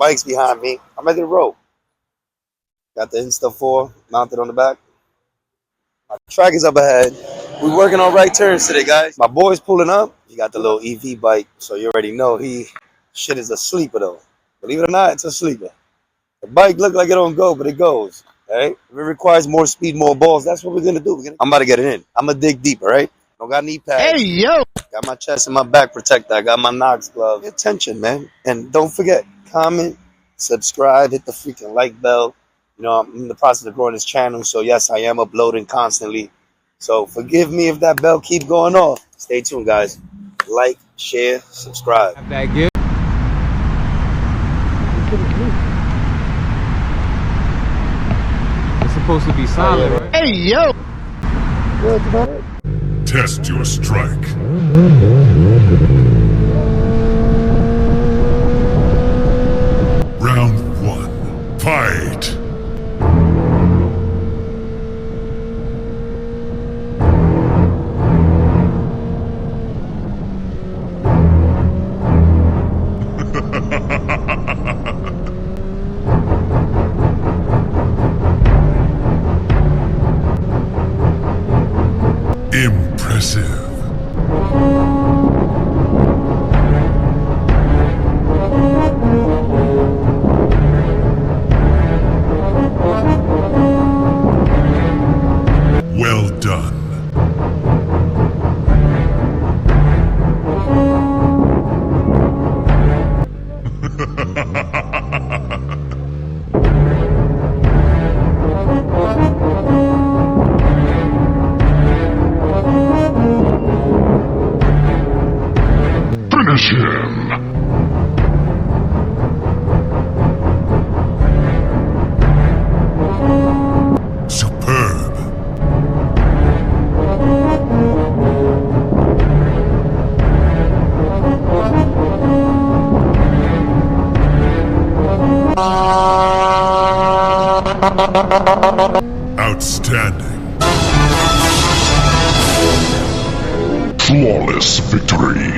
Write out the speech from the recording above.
bikes behind me. I'm ready to roll. Got the Insta4 mounted on the back. My track is up ahead. We're working on right turns today, guys. My boy's pulling up. He got the little EV bike, so you already know shit is a sleeper though. Believe it or not, it's a sleeper. The bike look like it don't go, but it goes. All right? If it requires more speed, more balls, that's what we're gonna do. I'm about to get it in. I'm gonna dig deep, all right? Don't got knee pads. Hey, yo! Got my chest and my back protected. I got my Knox gloves. Pay attention, man. And don't forget, comment, subscribe, hit the freaking like bell. You know, I'm in the process of growing this channel, so yes, I am uploading constantly. So forgive me if that bell keep going off. Stay tuned, guys. Like, share, subscribe. That good. It's supposed to be solid, right? Hey, yo! Test your strike. Round 1. Fight! Impressive. Well done. Finish him! Superb! Outstanding! Flawless victory!